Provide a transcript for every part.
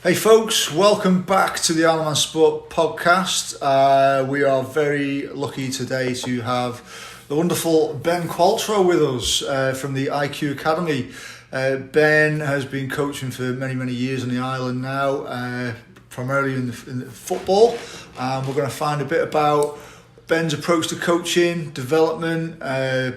Hey folks, welcome back to the Isle of Man Sport podcast. We are very lucky today to have the wonderful Ben Qualtrough with us from the iCue Academy. Ben has been coaching for many years on the island now, primarily in the football. We're going to find a bit about Ben's approach to coaching, development,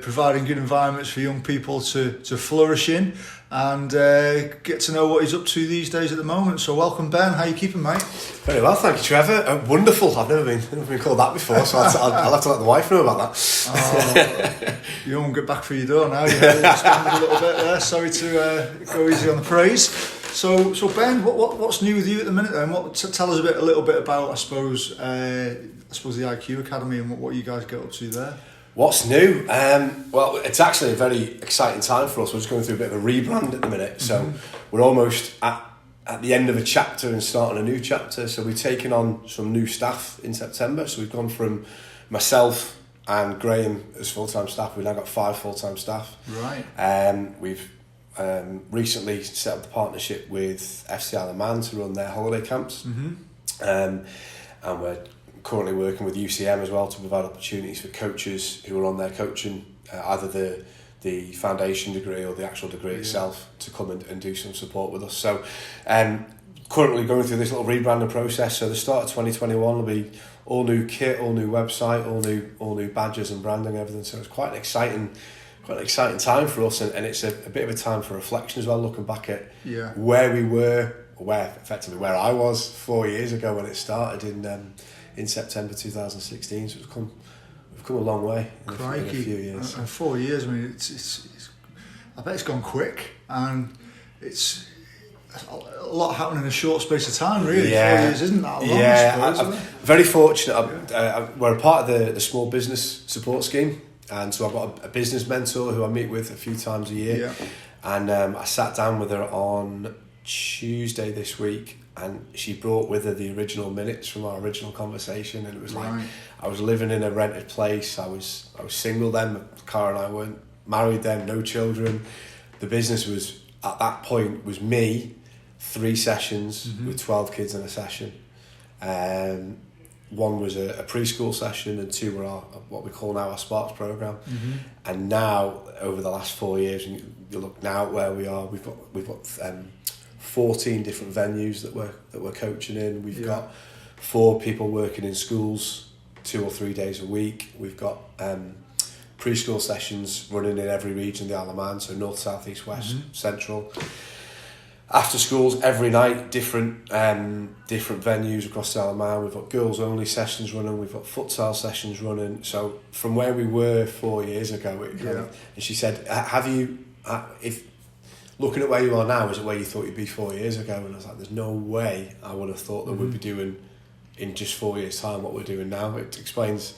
providing good environments for young people to flourish in, and get to know what he's up to these days at the moment. So welcome, Ben. How you keeping, mate? Very well, thank you, Trevor. Wonderful. I've never been called that before, so I'll have to let the wife know about that. You won't get back through your door now. You expanded a little bit there. Sorry to go easy on the praise. So Ben, what's new with you at the minute then? Tell us a little bit about, I suppose the iCue Academy and what you guys get up to there. What's new? Well, it's actually a very exciting time for us. We're just going through a bit of a rebrand at the minute. So we're almost at the end of a chapter and starting a new chapter. So we've taken on some new staff in September. So we've gone from myself and Graham as full-time staff. We've now got 5 full-time staff. Right. We've recently set up the partnership with FC Isle of Man to run their holiday camps. And we're currently working with UCM as well to provide opportunities for coaches who are on their coaching, either the foundation degree or the actual degree itself, to come and do some support with us. So currently going through this little rebranding process. So the start of 2021 will be all new kit, all new website, all new badges and branding and everything. So it's quite an exciting time for us, and it's a bit of a time for reflection as well, looking back at where we were, where I was 4 years ago when it started in September 2016. So we've come a long way in a few years. And 4 years, I mean, it's I bet it's gone quick, and it's a lot happening in a short space of time, really. 4 years isn't that long, I suppose, I'm very fortunate. We're a part of the small business support scheme, and so I've got a business mentor who I meet with a few times a year. And I sat down with her on Tuesday this week, and she brought with her the original minutes from our original conversation, and it was like, I was living in a rented place, I was single then, Cara and I weren't married then, no children. The business was, at that point, was me, 3 sessions with 12 kids in a session. One was a preschool session, and 2 were what we call now our Sparks programme. And now, over the last 4 years, and you look now at where we are, we've got 14 different venues that we're coaching in. We've got 4 people working in schools 2 or 3 days a week. We've got preschool sessions running in every region of the Isle of Man, so north, south, east, west, central. After schools every night, different venues across the Isle of Man. We've got girls only sessions running. We've got futsal sessions running. So from where we were 4 years ago, and she said, if looking at where you are now, is it where you thought you'd be 4 years ago? And I was like, there's no way I would have thought that we'd be doing in just 4 years' time what we're doing now. It explains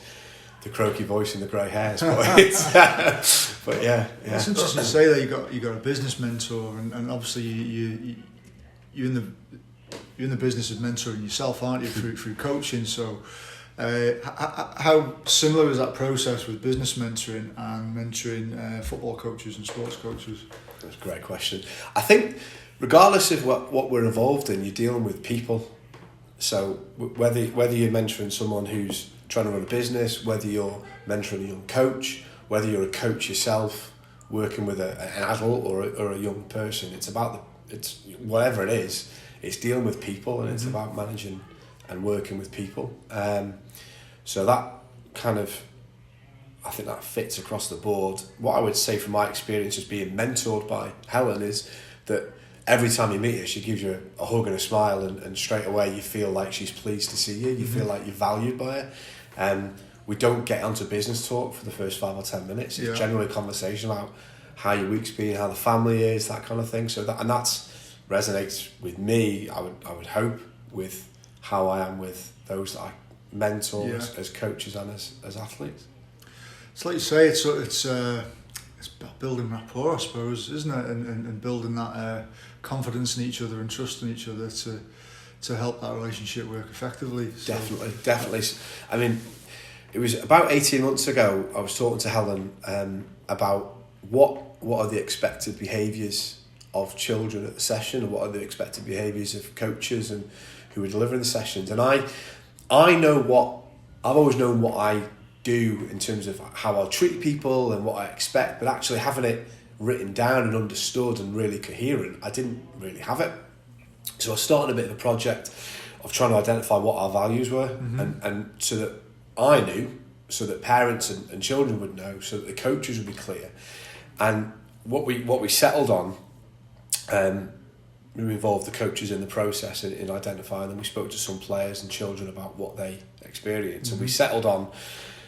the croaky voice and the grey hairs, but yeah. It's interesting to say that you got a business mentor, and obviously you're in the business of mentoring yourself, aren't you, through coaching? So how similar is that process with business mentoring and mentoring football coaches and sports coaches? That's a great question. I think regardless of what we're involved in, you're dealing with people. So whether you're mentoring someone who's trying to run a business, whether you're mentoring a young coach, whether you're a coach yourself working with an adult or a young person, it's whatever it is, it's dealing with people, and it's about managing and working with people. So that kind of, I think that fits across the board. What I would say from my experience as being mentored by Helen is that every time you meet her, she gives you a hug and a smile, and straight away you feel like she's pleased to see you. You feel like you're valued by her. We don't get onto business talk for the first 5 or 10 minutes. It's generally a conversation about how your week's been, how the family is, that kind of thing. So that resonates with me. I would hope with how I am with those that I mentor as coaches and as athletes. It's like you say, it's building rapport, I suppose, isn't it? And building that confidence in each other and trusting each other to help that relationship work effectively. So. Definitely. I mean, it was about 18 months ago, I was talking to Helen about what are the expected behaviours of children at the session, and what are the expected behaviours of coaches and who are delivering the sessions. And I've always known what I do in terms of how I'll treat people and what I expect, but actually having it written down and understood and really coherent, I didn't really have it. So I started a bit of a project of trying to identify what our values were, and so that I knew, so that parents and children would know, so that the coaches would be clear. And what we settled on, we involved the coaches in the process in identifying them. We spoke to some players and children about what they experience, and we settled on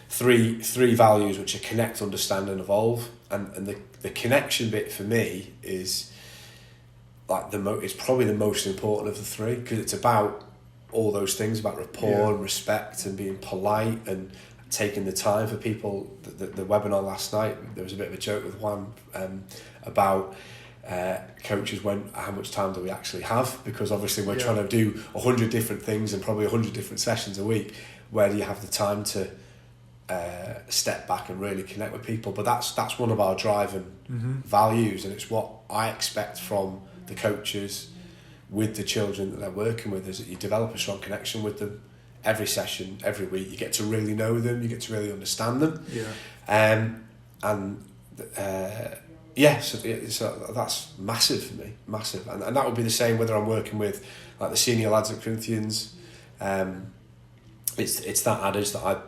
three values, which are connect, understand, and evolve. And the connection bit for me is like it's probably the most important of the three, because it's about all those things, about rapport and respect and being polite and taking the time for people. The webinar last night, there was a bit of a joke with Juan about coaches how much time do we actually have, because obviously we're trying to do 100 different things and probably 100 different sessions a week. Where do you have the time to step back and really connect with people? But that's one of our driving values, and it's what I expect from the coaches with the children that they're working with, is that you develop a strong connection with them every session, every week. You get to really know them, you get to really understand them. So that's massive for me, massive. And that would be the same whether I'm working with like the senior lads at Corinthians. It's that adage that I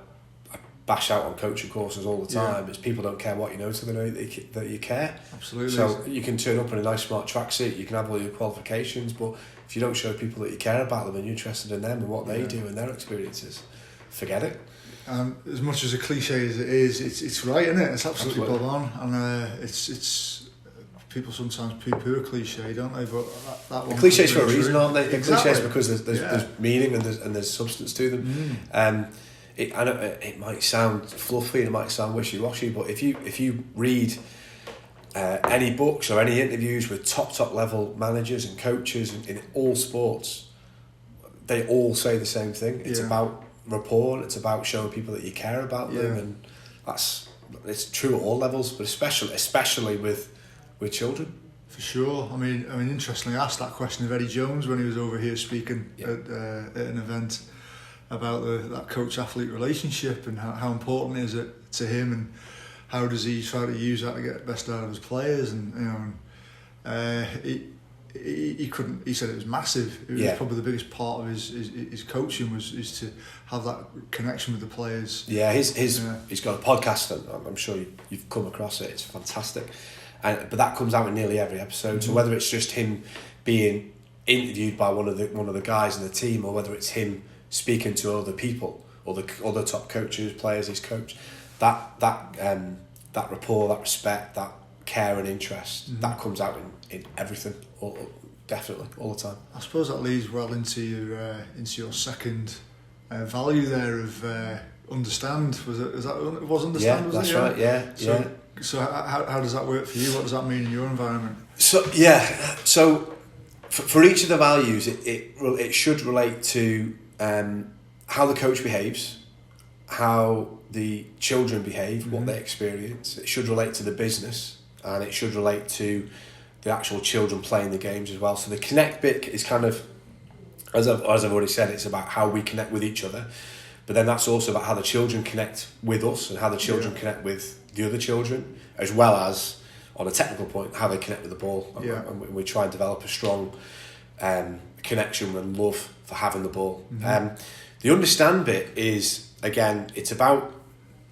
bash out on coaching courses all the time. It's people don't care what you know till they know that you care. Absolutely. So you can turn up in a nice smart tracksuit, you can have all your qualifications, but if you don't show people that you care about them and you're interested in them and what they do and their experiences, forget it. As much as a cliche as it is, it's right, isn't it? It's absolutely bob on, and it's people sometimes poo-poo a cliche, don't they? But that one. Cliches for a reason, aren't they? Exactly. Cliches because there's meaning and there's substance to them. It might sound fluffy and it might sound wishy-washy, but if you read any books or any interviews with top level managers and coaches in all sports, they all say the same thing. It's about rapport, it's about showing people that you care about them, and it's true at all levels, but especially with children. For sure. I mean, interestingly, I asked that question of Eddie Jones when he was over here speaking at an event about that coach-athlete relationship and how important is it to him, and how does he try to use that to get the best out of his players. And he couldn't. He said it was massive. It was probably the biggest part of his coaching is to have that connection with the players. Yeah, he's got a podcast, and I'm sure you've come across it. It's fantastic, but that comes out in nearly every episode. So whether it's just him being interviewed by one of the guys in the team, or whether it's him speaking to other people or the other top coaches, players he's coached, that rapport, that respect, that care and interest, that comes out in everything, definitely, all the time. I suppose that leads well into your second value there of understand. Was understand? Yeah, was that's it? Right. Yeah. So how does that work for you? What does that mean in your environment? So for each of the values, it should relate to how the coach behaves, how the children behave, what they experience. It should relate to the business, and it should relate to the actual children playing the games as well. So the connect bit is kind of, as I've already said, it's about how we connect with each other, but then that's also about how the children connect with us and how the children connect with the other children, as well as, on a technical point, how they connect with the ball. And we try and develop a strong connection and love for having the ball. The understand bit is, again, it's about,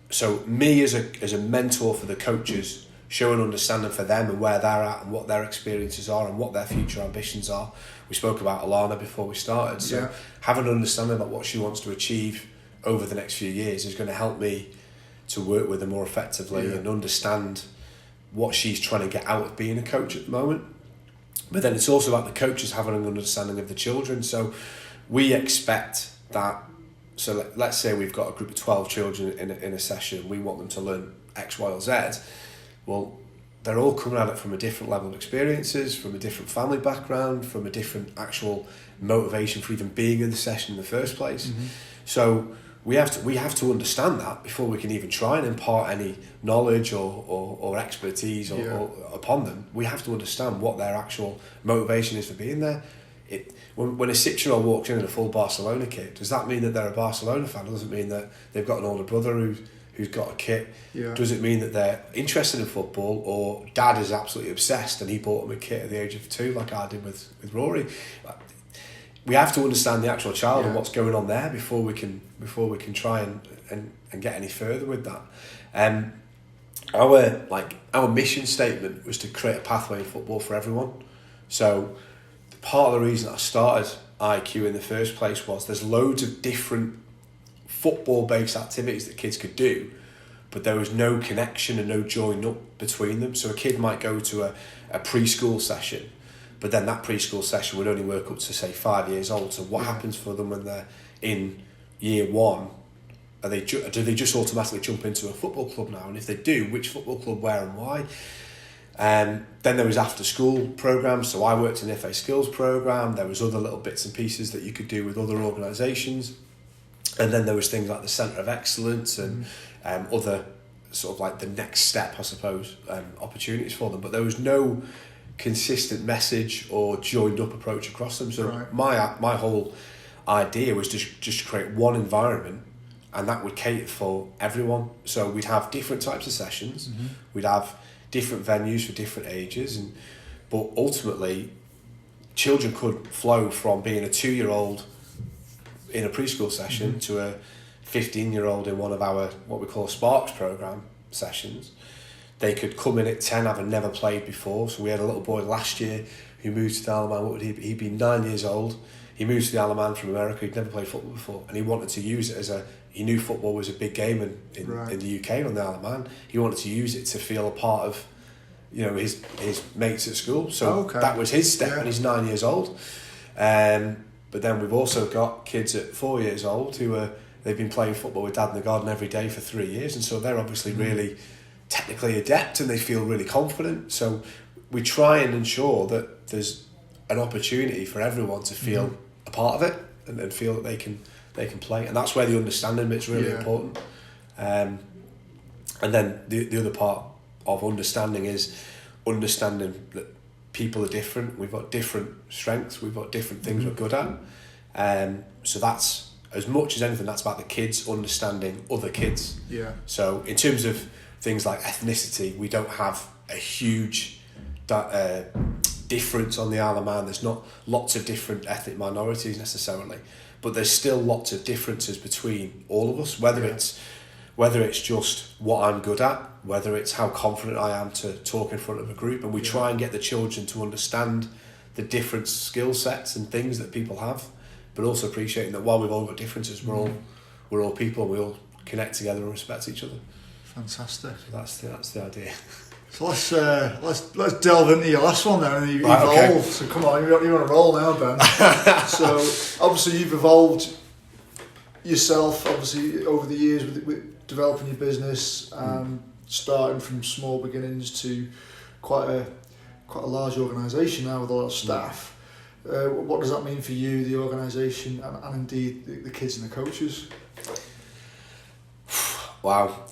so me as a mentor for the coaches, showing understanding for them and where they're at and what their experiences are and what their future ambitions are. We spoke about Alana before we started, so having an understanding about what she wants to achieve over the next few years is going to help me to work with her more effectively and understand what she's trying to get out of being a coach at the moment. But then it's also about the coaches having an understanding of the children. So we expect that, so let's say we've got a group of 12 children in a session, we want them to learn X, Y or Z. Well, they're all coming at it from a different level of experiences, from a different family background, from a different actual motivation for even being in the session in the first place. So we have to understand that before we can even try and impart any knowledge or expertise or upon them. We have to understand what their actual motivation is for being there. When a 6-year-old walks in a full Barcelona kit, does that mean that they're a Barcelona fan? Does it mean that they've got an older brother who's got a kit? Yeah. Does it mean that they're interested in football, or dad is absolutely obsessed and he bought them a kit at the age of 2, like I did with Rory? We have to understand the actual child and what's going on there before we can try and get any further with that. Our mission statement was to create a pathway in football for everyone. So part of the reason I started iCue in the first place was there's loads of different football-based activities that kids could do, but there was no connection and no join up between them. So a kid might go to a preschool session, but then that preschool session would only work up to, say, 5 years old. So what happens for them when they're in year 1? Do they just automatically jump into a football club now? And if they do, which football club, where and why? Then there was after school programmes. So I worked in the FA Skills programme. There was other little bits and pieces that you could do with other organisations. And then there was things like the Centre of Excellence and other sort of like the next step, I suppose, opportunities for them. But there was no consistent message or joined up approach across them. So my whole idea was just to create one environment, and that would cater for everyone. So we'd have different types of sessions, we'd have different venues for different ages, but ultimately children could flow from being a 2-year-old in a preschool session to a 15-year-old in one of our what we call Sparks programme sessions. They could come in at 10 having never played before. So we had a little boy last year who moved to the Isle of Man. What would he be? He'd be 9 years old. He moved to the Isle of Man from America. He'd never played football before, and he wanted to use it he knew football was a big game in the UK on the Isle of Man. He wanted to use it to feel a part of, his mates at school. So that was his step, and he's 9 years old. But then we've also got kids at 4 years old they've been playing football with Dad in the garden every day for 3 years, and so they're obviously really technically adept and they feel really confident. So we try and ensure that there's an opportunity for everyone to feel a part of it and feel that they can play, and that's where the understanding bit's really important. And then the other part of understanding is understanding that people are different. We've got different strengths. We've got different things we're good at. So that's, as much as anything, that's about the kids understanding other kids. Yeah. So in terms of things like ethnicity, we don't have a huge difference on the Isle of Man. There's not lots of different ethnic minorities necessarily, but there's still lots of differences between all of us, whether it's just what I'm good at, whether it's how confident I am to talk in front of a group, and we try and get the children to understand the different skill sets and things that people have, but also appreciating that while we've all got differences, we're all people, and we all connect together and respect each other. Fantastic. So that's the idea. So let's delve into your last one then, and you've evolved. Okay. So come on, you're on a roll now, Ben. So obviously you've evolved yourself, obviously over the years with developing your business, starting from small beginnings to quite a large organisation now with a lot of staff. What does that mean for you, the organisation, and indeed the kids and the coaches? Wow.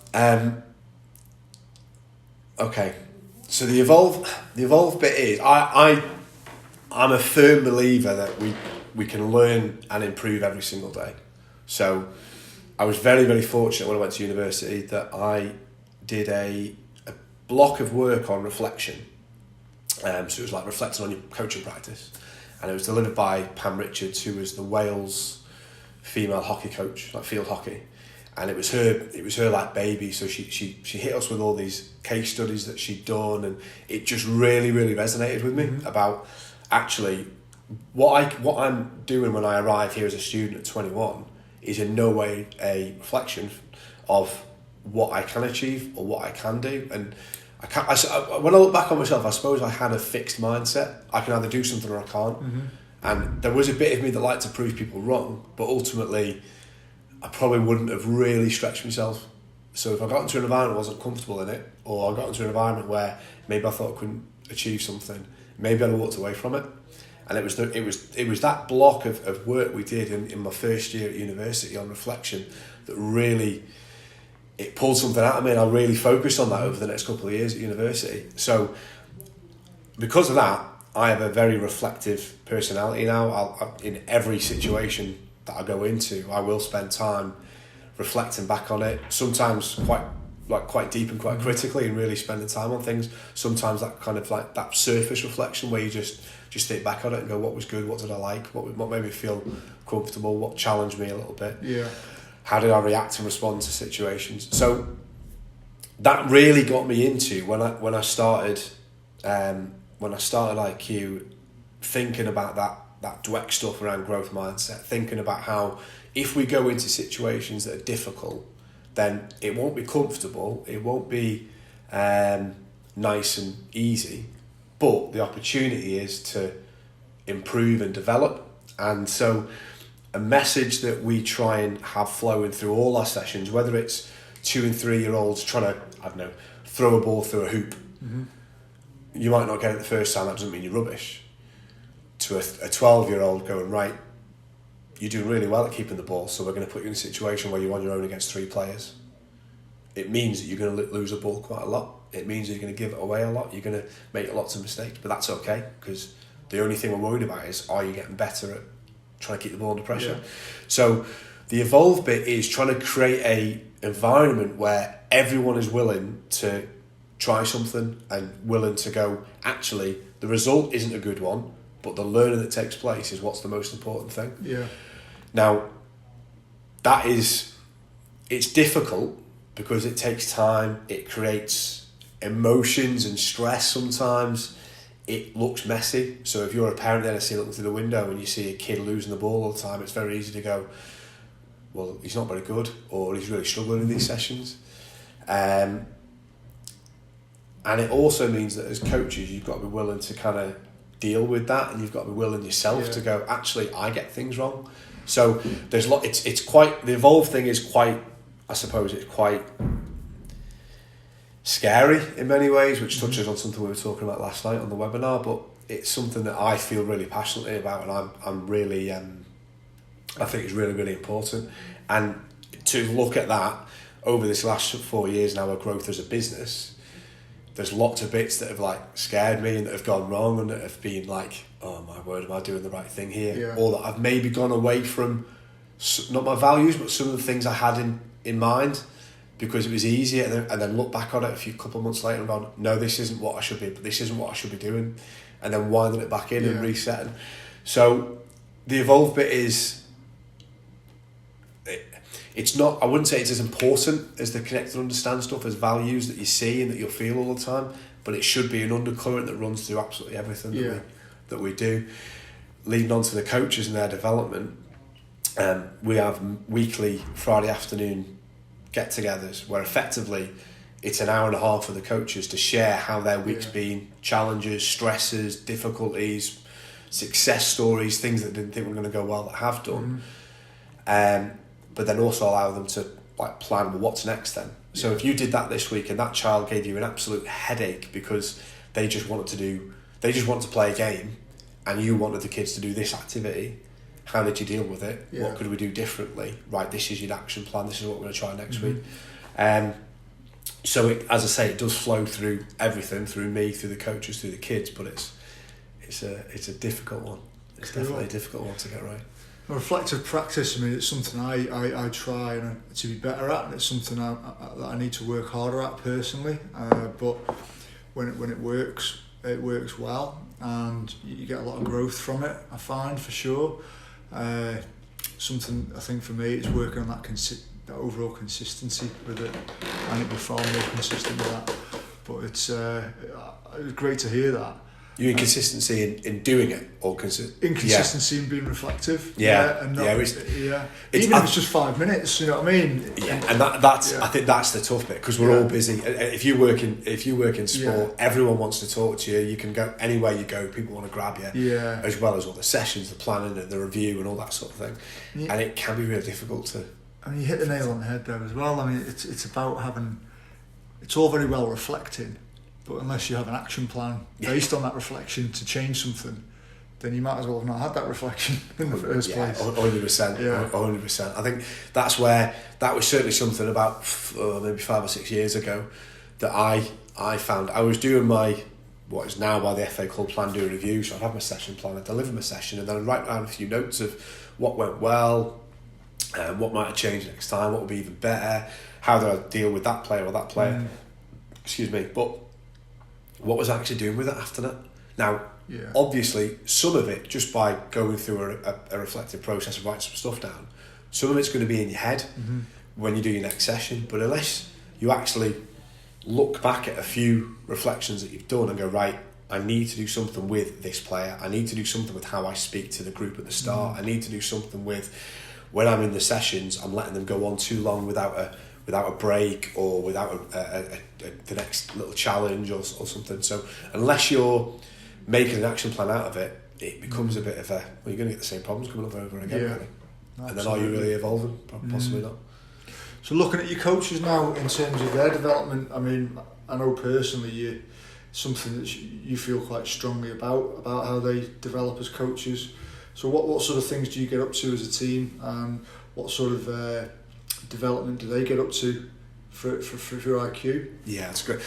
Okay. So the evolve bit is I'm a firm believer that we can learn and improve every single day. So I was very, very fortunate when I went to university that I did a block of work on reflection. So it was like reflecting on your coaching practice, and it was delivered by Pam Richards, who was the Wales female hockey coach, like field hockey. And it was her like baby, so she hit us with all these case studies that she'd done, and it just really, really resonated with me about actually what I'm doing when I arrive here as a student at 21 is in no way a reflection of what I can achieve or what I can do. And when I look back on myself, I suppose I had a fixed mindset. I can either do something or I can't. And there was a bit of me that liked to prove people wrong, but ultimately I probably wouldn't have really stretched myself. So if I got into an environment I wasn't comfortable in it, or I got into an environment where maybe I thought I couldn't achieve something, maybe I'd have walked away from it. And it was that block of work we did in my first year at university on reflection that really, it pulled something out of me, and I really focused on that over the next couple of years at university. So because of that, I have a very reflective personality now. In every situation that I go into, I will spend time reflecting back on it, sometimes quite deep and quite critically, and really spending time on things. Sometimes that kind of like that surface reflection where you just think back on it and go, what was good, what did I like, what made me feel comfortable, what challenged me a little bit, how did I react and respond to situations. So that really got me into when I started iCue, thinking about that Dweck stuff around growth mindset, thinking about how if we go into situations that are difficult, then it won't be comfortable, it won't be nice and easy, but the opportunity is to improve and develop. And so a message that we try and have flowing through all our sessions, whether it's 2 and 3 year olds trying to, I don't know, throw a ball through a hoop, you might not get it the first time, that doesn't mean you're rubbish. To a 12-year-old going, right, you're doing really well at keeping the ball, so we're going to put you in a situation where you're on your own against 3 players. It means that you're going to lose the ball quite a lot. It means you're going to give it away a lot. You're going to make lots of mistakes, but that's okay, because the only thing we're worried about is, are you getting better at trying to keep the ball under pressure? Yeah. So the evolve bit is trying to create a environment where everyone is willing to try something and willing to go, actually, the result isn't a good one, but the learning that takes place is what's the most important thing. Yeah. Now, it's difficult because it takes time, it creates emotions and stress sometimes, it looks messy. So if you're a parent then I see looking through the window and you see a kid losing the ball all the time, it's very easy to go, well, he's not very good, or he's really struggling in these sessions. And it also means that as coaches, you've got to be willing to kind of deal with that, and you've got to be willing yourself to go, actually, I get things wrong. So there's it's quite, the evolve thing is quite, I suppose it's quite scary in many ways, which touches on something we were talking about last night on the webinar, but it's something that I feel really passionately about, and I'm really, I think it's really, really important. And to look at that over this last 4 years now of growth as a business, there's lots of bits that have like scared me and that have gone wrong and that have been like, oh my word, am I doing the right thing here? Yeah. Or that I've maybe gone away from, not my values, but some of the things I had in mind because it was easier, and then look back on it a couple of months later and gone, no, this isn't what I should be doing, and then winding it back in and resetting. So the evolve bit is, it's not, I wouldn't say it's as important as the connect and understand stuff, as values that you see and that you'll feel all the time, but it should be an undercurrent that runs through absolutely everything that we do. Leading on to the coaches and their development, we have weekly Friday afternoon get-togethers where effectively it's an hour and a half for the coaches to share how their week's been, challenges, stresses, difficulties, success stories, things that didn't think were going to go well that have done. But then also allow them to like plan, well, what's next then? So if you did that this week and that child gave you an absolute headache because they just wanted to play a game and you wanted the kids to do this activity, how did you deal with it? What could we do differently? Right, this is your action plan, this is what we're going to try next week. So as I say, it does flow through everything, through me, through the coaches, through the kids, but it's a difficult one. It's definitely a difficult one to get right. Reflective practice, I mean, it's something I try to be better at, and it's something that I need to work harder at personally. But when it works well, and you get a lot of growth from it, I find, for sure. Something I think for me is working on that overall consistency with it. I need to be far more consistent with that. But it's great to hear that. You inconsistency in doing it, or inconsistency in being reflective. Even if it's just 5 minutes, you know what I mean. And that's I think that's the tough bit, because we're all busy. If you work in sport, everyone wants to talk to you. You can go anywhere you go, people want to grab you. As well as all the sessions, the planning, and the review, and all that sort of thing. And it can be really difficult to. I mean, you hit the nail on the head there as well. I mean, it's about having. It's all very well reflecting. But unless you have an action plan based on that reflection to change something, then you might as well have not had that reflection in the first place. 100%. Yeah. 100%. I think that was certainly something about maybe 5 or 6 years ago that I found. I was doing what is now by the FA called plan, do, review. So I'd have my session plan, I'd deliver my session, and then I'd write down a few notes of what went well, what might have changed next time, what would be even better, how do I deal with that player or that player. Excuse me. But what was I actually doing with it after that? Now, obviously, some of it, just by going through a reflective process of writing some stuff down, some of it's going to be in your head when you do your next session. But unless you actually look back at a few reflections that you've done and go, right, I need to do something with this player. I need to do something with how I speak to the group at the start. I need to do something with when I'm in the sessions, I'm letting them go on too long without a break or without the next little challenge or something. So unless you're making an action plan out of it, it becomes a bit of you're going to get the same problems coming up over and again, really. Absolutely. And then are you really evolving? Possibly not. So looking at your coaches now in terms of their development, I mean, I know personally something that you feel quite strongly about how they develop as coaches. So what sort of things do you get up to as a team, and what sort of development do they get up to for iCue? Yeah, that's great.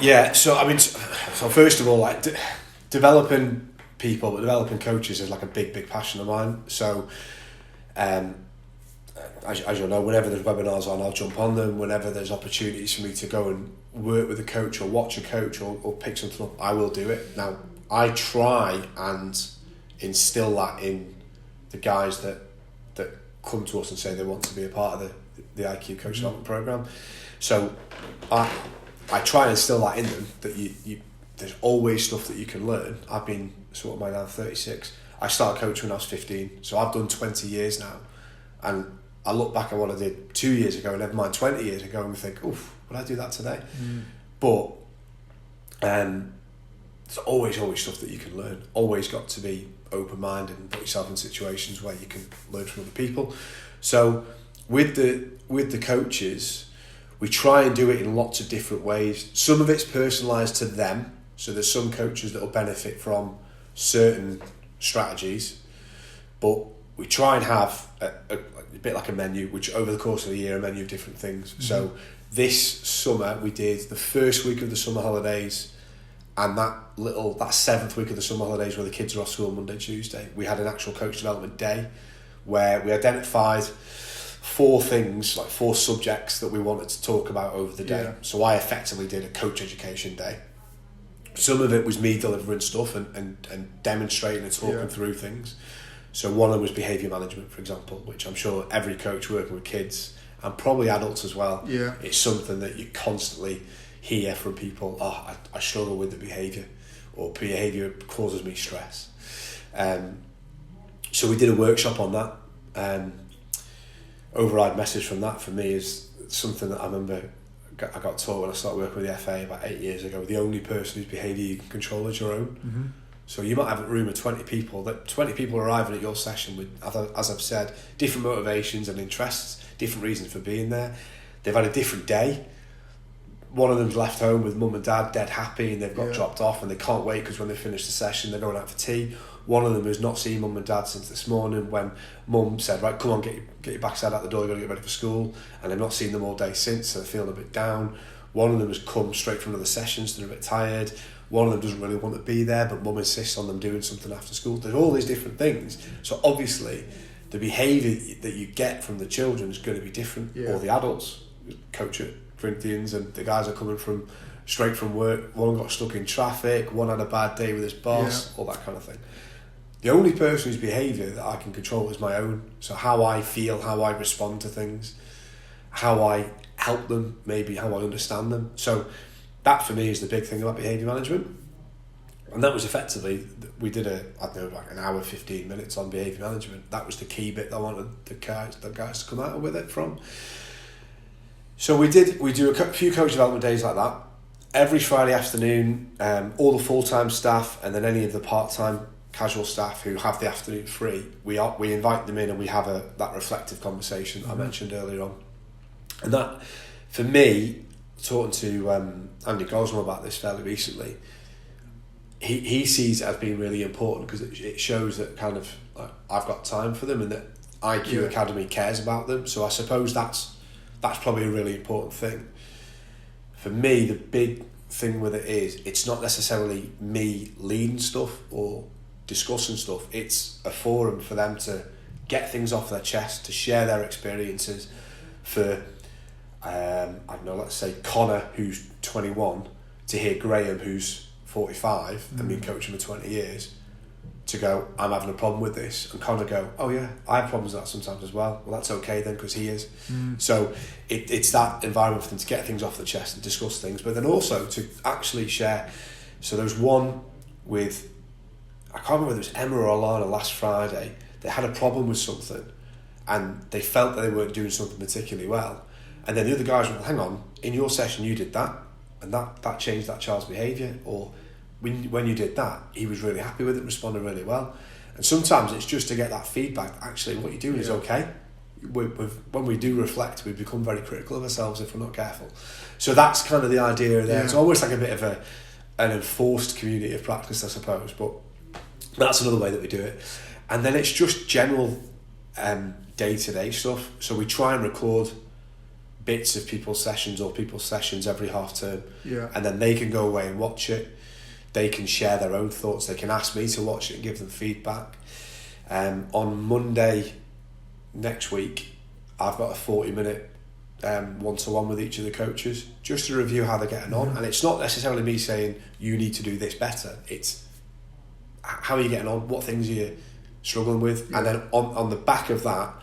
Yeah, so I mean, so first of all, like developing people, developing coaches is like a big passion of mine. So, as you'll know, whenever there's webinars on, I'll jump on them. Whenever there's opportunities for me to go and work with a coach or watch a coach or pick something up, I will do it. Now, I try and instill that in the guys that come to us and say they want to be a part of the iCue coach development program. So I try and instill that in them, that you there's always stuff that you can learn. I've been sort of now 36. I started coaching when I was 15, so I've done 20 years now, and I look back at what I did 2 years ago, and never mind 20 years ago, and think, oof, would I do that today? But there's always stuff that you can learn. Always got to be open-minded and put yourself in situations where you can learn from other people. So with the coaches, we try and do it in lots of different ways. Some of it's personalised to them. So there's some coaches that will benefit from certain strategies, but we try and have a bit like a menu, which over the course of the year, a menu of different things. So this summer we did the first week of the summer holidays, and that 7th week of the summer holidays where the kids are off school Monday, Tuesday, we had an actual coach development day where we identified 4 things, like 4 subjects that we wanted to talk about over the day. So I effectively did a coach education day. Some of it was me delivering stuff and demonstrating and talking through things. So one of them was behaviour management, for example, which I'm sure every coach working with kids and probably adults as well, it's something that you constantly hear from people. I struggle with the behaviour, or behaviour causes me stress. So we did a workshop on that. Override message from that for me is something that I remember I got taught when I started working with the FA about 8 years ago. The only person whose behaviour you can control is your own. So you might have a room of 20 people. That 20 people arriving at your session with, as I've said, different motivations and interests, different reasons for being there. They've had a different day. One of them's left home with mum and dad dead happy, and they've got dropped off and they can't wait because when they finish the session they're going out for tea. One of them has not seen mum and dad since this morning when mum said, right, come on, get your backside out the door, you've got to get ready for school, and they've not seen them all day since, so they're feeling a bit down. One of them has come straight from another session, so they're a bit tired. One of them doesn't really want to be there, but mum insists on them doing something after school. There's all these different things. So obviously the behaviour that you get from the children is going to be different, or the adults. Coach at Corinthians, and the guys are coming straight from work. One got stuck in traffic, one had a bad day with his boss, all that kind of thing. The only person whose behaviour that I can control is my own. So how I feel, how I respond to things, how I help them, maybe how I understand them. So that for me is the big thing about behaviour management. And that was effectively, we did like an hour, 15 minutes on behaviour management. That was the key bit that I wanted the guys to come out with it from. So we do a few coach development days like that. Every Friday afternoon, all the full-time staff and then any of the part-time casual staff who have the afternoon free, we invite them in and we have that reflective conversation I mentioned earlier on. And that, for me, talking to Andy Gosnell about this fairly recently, he sees it as being really important because it shows that kind of like, I've got time for them and that iCue Academy cares about them. So I suppose that's probably a really important thing. For me, the big thing with it is it's not necessarily me leading stuff or discussing stuff. It's a forum for them to get things off their chest, to share their experiences. For I don't know, let's say Connor, who's 21, to hear Graham, who's 45 and been coaching for 20 years, to go, I'm having a problem with this, and Connor go, oh yeah, I have problems with that sometimes as well. Well, that's okay then, because he is. So it's that environment for them to get things off the chest and discuss things, but then also to actually share. So there was one with, I can't remember whether it was Emma or Alana last Friday. They had a problem with something and they felt that they weren't doing something particularly well, and then the other guys were, well, hang on, in your session you did that and that changed that child's behaviour, or when you did that, he was really happy with it, responded really well. And sometimes it's just to get that feedback. Actually, what you're doing is okay. When we do reflect, we become very critical of ourselves if we're not careful. So that's kind of the idea there. It's almost like a bit of an enforced community of practice, I suppose, but that's another way that we do it. And then it's just general day-to-day stuff. So we try and record bits of people's sessions every half term, and then they can go away and watch it. They can share their own thoughts. They can ask me to watch it and give them feedback. On Monday next week, I've got a 40-minute one-to-one with each of the coaches just to review how they're getting on. And it's not necessarily me saying, you need to do this better. It's how are you getting on? What things are you struggling with? And then on the back of that,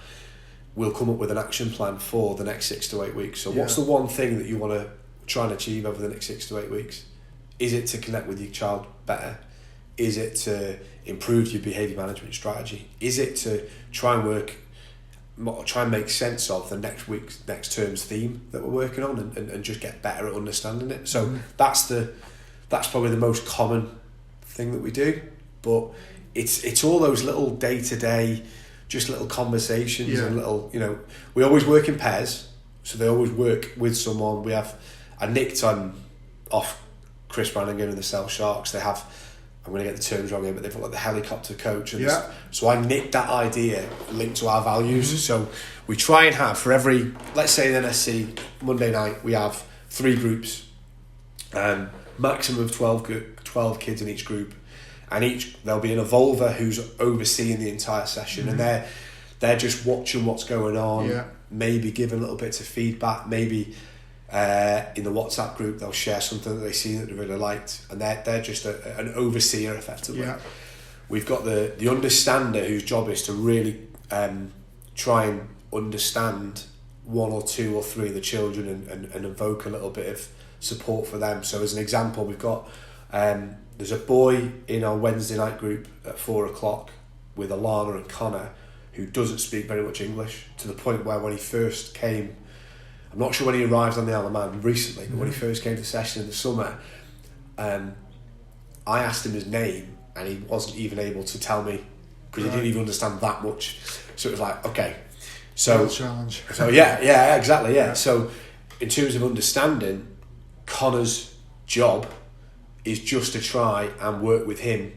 we'll come up with an action plan for the next 6 to 8 weeks. So what's the one thing that you want to try and achieve over the next 6 to 8 weeks? Is it to connect with your child better? Is it to improve your behaviour management strategy? Is it to try and make sense of the next term's theme that we're working on and just get better at understanding it? So that's probably the most common thing that we do. But it's all those little day-to-day, just little conversations and little, we always work in pairs, so they always work with someone. I nicked off Chris Brannigan and the Cell Sharks. They have, I'm going to get the terms wrong here, but they've got like the helicopter coach. So I nicked that idea linked to our values. So we try and have, for every, let's say in NSC, Monday night, we have 3 groups, maximum of 12 kids in each group, and there'll be an evolver who's overseeing the entire session, and they're just watching what's going on, maybe giving little bits of feedback, maybe in the WhatsApp group they'll share something that they see that they really liked, and they're just an overseer effectively. We've got the understander whose job is to really try and understand 1 or 2 or 3 of the children and evoke a little bit of support for them. So as an example, we've got there's a boy in our Wednesday night group at 4:00 with Alana and Connor who doesn't speak very much English, to the point where when he first came, I'm not sure when he arrived on the Isle of Man recently, but when he first came to session in the summer, I asked him his name and he wasn't even able to tell me because he didn't even understand that much. So it was like, okay. So challenge. So yeah, exactly, yeah. So in terms of understanding, Connor's job is just to try and work with him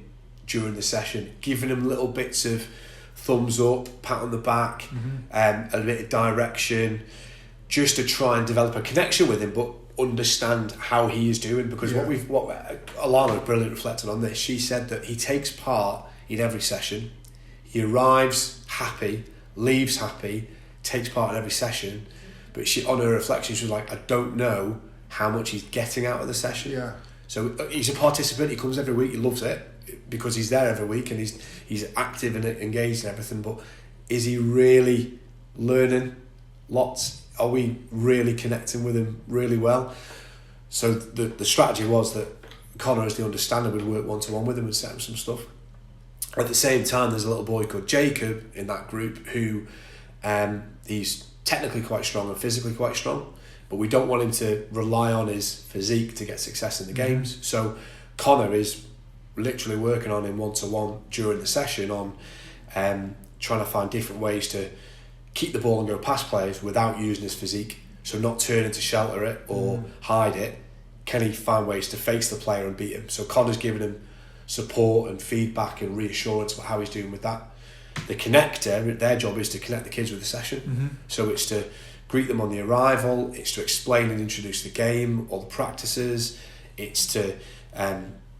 during the session, giving him little bits of thumbs up, pat on the back, a bit of direction, just to try and develop a connection with him, but understand how he is doing. Because what Alana brilliantly reflected on this, she said that he takes part in every session, he arrives happy, leaves happy, takes part in every session, but she, on her reflection, she was like, I don't know how much he's getting out of the session. So he's a participant, he comes every week, he loves it because he's there every week and he's active and engaged and everything, but is he really learning lots? Are we really connecting with him really well? So the strategy was that Connor, as the understander, would work one-to-one with him and set him some stuff. At the same time, there's a little boy called Jacob in that group who he's technically quite strong and physically quite strong, but we don't want him to rely on his physique to get success in the games. So Connor is literally working on him one-to-one during the session on trying to find different ways to keep the ball and go past players without using his physique. So not turning to shelter it or hide it. Can he find ways to face the player and beat him? So Connor's giving him support and feedback and reassurance about how he's doing with that. The connector, their job is to connect the kids with the session. So it's to greet them on the arrival, it's to explain and introduce the game, all the practices, it's to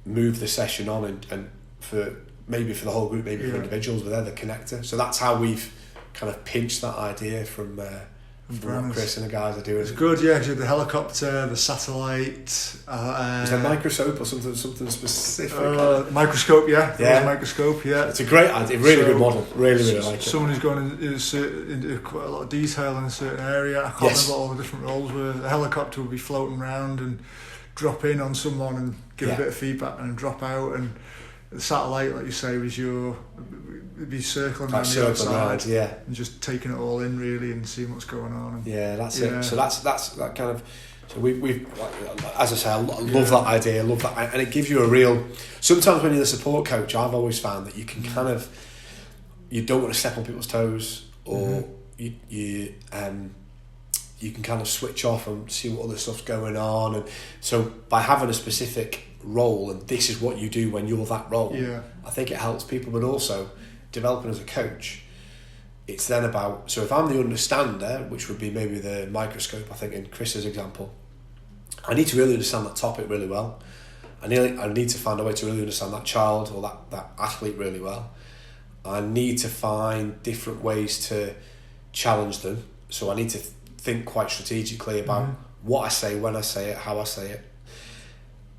move the session on and for the whole group, maybe for individuals, but they're the connector. So that's how we've kind of pinched that idea from what Chris and the guys are doing. It's good, yeah, 'cause you had the helicopter, the satellite. Is there a microscope or something specific? Microscope, yeah. Microscope, yeah. It's a great idea, really good model. Really like it. Someone who's going into quite a lot of detail in a certain area. I can't remember all the different roles where the helicopter would be floating around and drop in on someone and give a bit of feedback and drop out, and the satellite, like you say, was it'd be circling around the outside, and just taking it all in really and seeing what's going on. That's it. So that's that kind of. So we've as I say, I love that idea. I love that, and it gives you a real. Sometimes when you're the support coach, I've always found that you can kind of, you don't want to step on people's toes, or you can kind of switch off and see what other stuff's going on, and so by having a specific role and this is what you do when you're that role, I think it helps people. But also developing as a coach, it's then about, so if I'm the understander, which would be maybe the microscope, I think in Chris's example, I need to really understand that topic really well. I need to find a way to really understand that child or that athlete really well. I need to find different ways to challenge them, so I need to think quite strategically about what I say, when I say it, how I say it.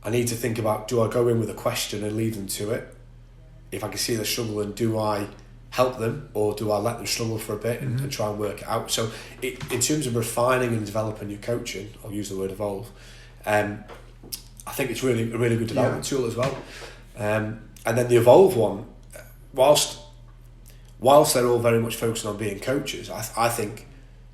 I need to think about, do I go in with a question and leave them to it? If I can see they're struggling, do I help them, or do I let them struggle for a bit and try and work it out? So in terms of refining and developing your coaching, I'll use the word evolve, I think it's a really good development tool as well. And then the evolve one, whilst they're all very much focusing on being coaches, I think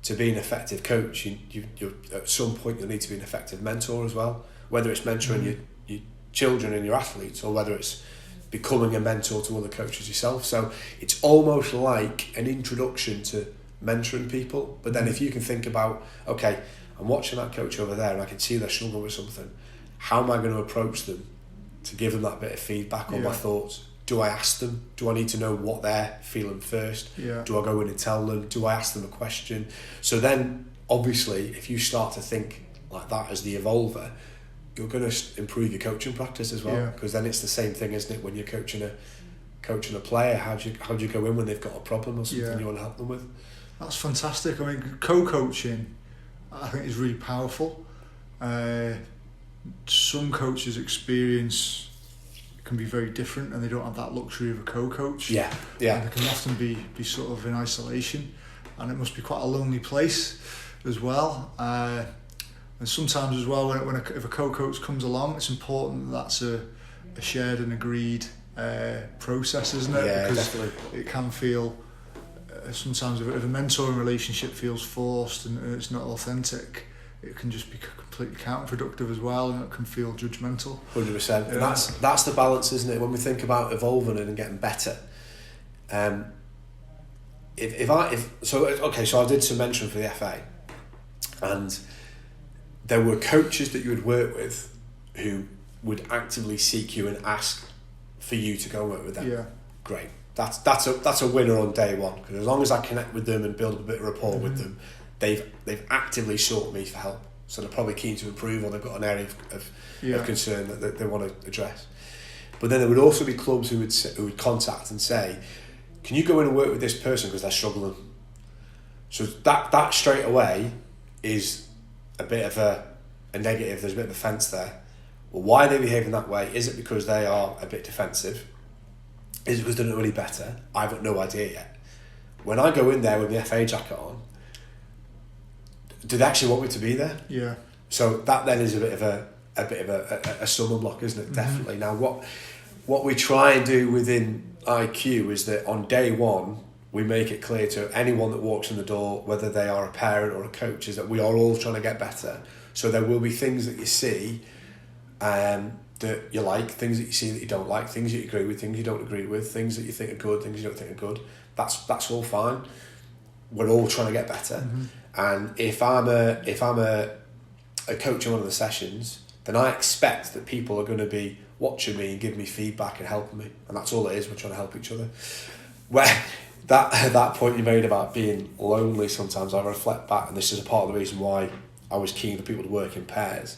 to be an effective coach, you at some point you'll need to be an effective mentor as well, whether it's mentoring your children and your athletes, or whether it's becoming a mentor to other coaches yourself. So it's almost like an introduction to mentoring people. But then if you can think about, okay, I'm watching that coach over there and I can see they're struggling with something, how am I going to approach them to give them that bit of feedback on my thoughts? Do I ask them? Do I need to know what they're feeling first? Do I go in and tell them? Do I ask them a question? So then obviously if you start to think like that as the evolver, you're going to improve your coaching practice as well, because then it's the same thing, isn't it, when you're coaching a player? How do you go in when they've got a problem or something you want to help them with? That's fantastic. I mean, co-coaching I think is really powerful. Some coaches' experience can be very different and they don't have that luxury of a co-coach. And they can often be sort of in isolation, and it must be quite a lonely place as well. And sometimes as well, if a co-coach comes along, it's important that that's a shared and agreed process, isn't it? Because definitely. It can feel, sometimes if a mentoring relationship feels forced and it's not authentic, it can just be completely counterproductive as well, and it can feel judgmental. 100%. And that's the balance, isn't it? When we think about evolving and getting better. So I did some mentoring for the FA, and there were coaches that you would work with who would actively seek you and ask for you to go and work with them. Great. That's a winner on day one, because as long as I connect with them and build up a bit of rapport with them, they've actively sought me for help. So they're probably keen to improve, or they've got an area of concern that they want to address. But then there would also be clubs who would contact and say, can you go in and work with this person because they're struggling? So that straight away is a bit of a negative. There's a bit of offence there. Well, why are they behaving that way? Is it because they are a bit defensive? Is it because they're not really better? I've got no idea yet. When I go in there with the FA jacket on, do they actually want me to be there? So that then is a bit of a stumbling block, isn't it? Definitely. Now what we try and do within iCue is that on day one, we make it clear to anyone that walks in the door, whether they are a parent or a coach, is that we are all trying to get better. So there will be things that you see that you like, things that you see that you don't like, things that you agree with, things you don't agree with, things that you think are good, things you don't think are good. That's all fine. We're all trying to get better. And if I'm a coach in one of the sessions, then I expect that people are going to be watching me and giving me feedback and helping me, and that's all it is. We're trying to help each other. Where that point you made about being lonely, sometimes I reflect back, and this is a part of the reason why I was keen for people to work in pairs.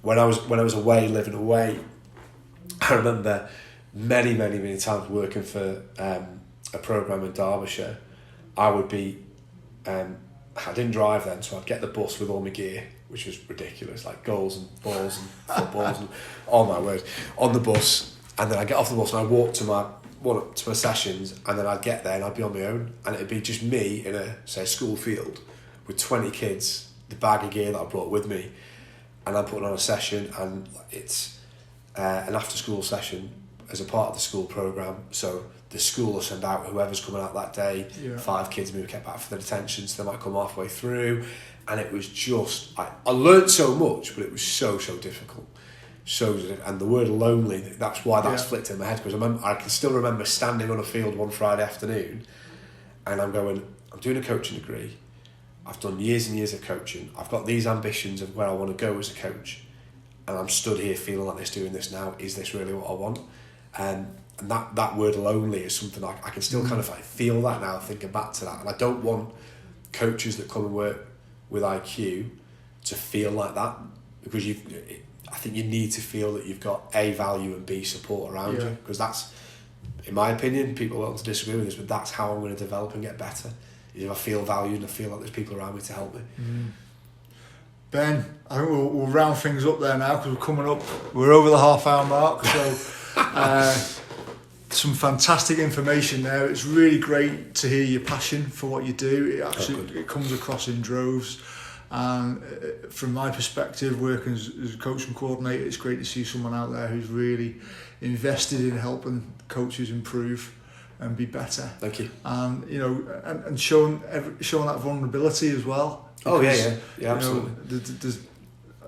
When I was away, living away, I remember many times working for a programme in Derbyshire. I would be, I didn't drive then, so I'd get the bus with all my gear, which was ridiculous, like goals and balls and footballs and oh my word, on the bus, and then I'd get off the bus and I'd walk to my sessions, and then I'd get there and I'd be on my own, and it'd be just me in a, say, school field with 20 kids, the bag of gear that I brought with me, and I'm putting on a session, and it's an after school session as a part of the school programme. So the school will send out whoever's coming out that day, 5 kids maybe kept back for their detention, so they might come halfway through, and it was just, I learned so much, but it was so difficult. And the word lonely, that's why that's flicked in my head, because I can still remember standing on a field one Friday afternoon, and I'm doing a coaching degree, I've done years and years of coaching, I've got these ambitions of where I want to go as a coach, and I'm stood here feeling like this, doing this now, is this really what I want? And that word lonely is something I can still kind of feel that now, thinking back to that, and I don't want coaches that come and work with iCue to feel like that, because I think you need to feel that you've got A, value, and B, support around you, because that's, in my opinion, people will disagree with this, but that's how I'm going to develop and get better, is if I feel valued and I feel like there's people around me to help me. Ben, I think we'll round things up there now, because we're over the half-hour mark, so some fantastic information there. It's really great to hear your passion for what you do. It comes across in droves. And from my perspective, working as a coach and coordinator, it's great to see someone out there who's really invested in helping coaches improve and be better. Thank you. And and showing that vulnerability as well. Because, absolutely.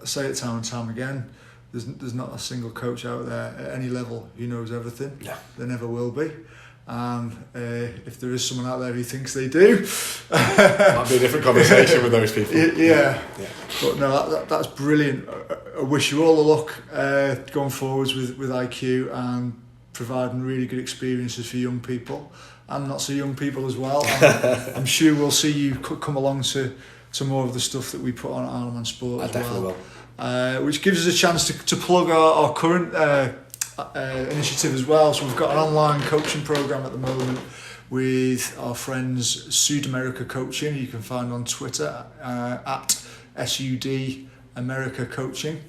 I say it time and time again. There's not a single coach out there at any level who knows everything. No. There never will be. And if there is someone out there who thinks they do, might be a different conversation with those people. Yeah. But no, that's brilliant. I wish you all the luck going forwards with iCue and providing really good experiences for young people and not so young people as well. I'm sure we'll see you come along to more of the stuff that we put on at Isle of Man Sport as well. I definitely will. Which gives us a chance to plug our current initiative as well. So we've got an online coaching program at the moment with our friends Sud America Coaching. You can find on Twitter at SUD America Coaching,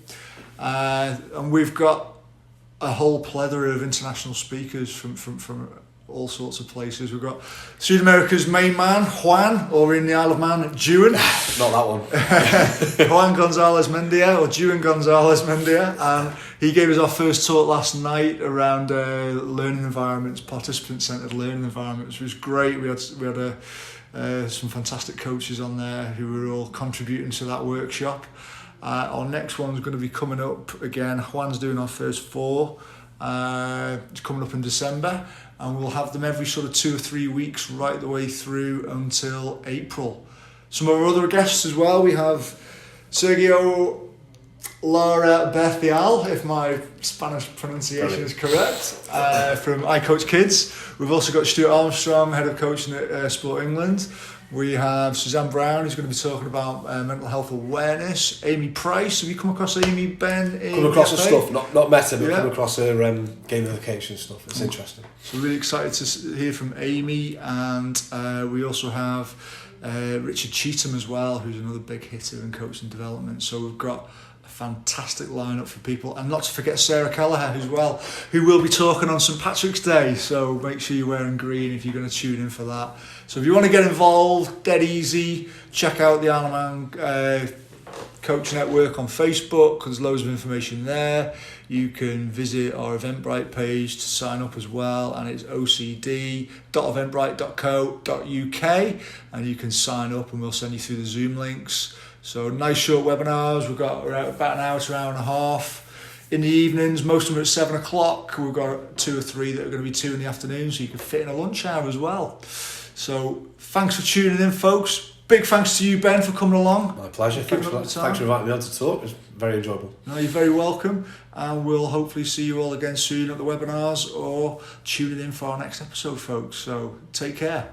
and we've got a whole plethora of international speakers from all sorts of places. We've got Sud America's main man, Juan, or in the Isle of Man, Juan. Not that one. Juan Gonzalez Mendia, or Juan Gonzalez Mendia. And he gave us our first talk last night around learning environments, participant-centred learning environments, which was great. We had some fantastic coaches on there who were all contributing to that workshop. Our next one's going to be coming up again. Juan's doing our first 4. It's coming up in December, and we'll have them every sort of 2 or 3 weeks right the way through until April. Some of our other guests as well, we have Sergio Lara Bercial, if my Spanish pronunciation is correct, from iCoach Kids. We've also got Stuart Armstrong, head of coaching at Sport England. We have Suzanne Brown, who's going to be talking about mental health awareness. Amy Price, have you come across Amy, Ben? Come across her stuff, not met her, but come across her gamification stuff. It's interesting. So really excited to hear from Amy, and we also have Richard Cheetham as well, who's another big hitter in coaching development. So we've got a fantastic lineup for people, and not to forget Sarah Callagher as well, who will be talking on St Patrick's Day. So make sure you're wearing green if you're going to tune in for that. So if you want to get involved, dead easy, check out the Isle of Man Coach Network on Facebook. There's loads of information there. You can visit our Eventbrite page to sign up as well, and it's ocd.eventbrite.co.uk, and you can sign up and we'll send you through the Zoom links. So nice short webinars. We've got about an hour to an hour and a half in the evenings. Most of them are at 7 o'clock. We've got 2 or 3 that are going to be 2 in the afternoon, so you can fit in a lunch hour as well. So thanks for tuning in, folks. big thanks to you, Ben, for coming along. My pleasure. Thanks for inviting me on to talk. It was very enjoyable. No, you're very welcome, and we'll hopefully see you all again soon at the webinars or tuning in for our next episode, folks. So take care.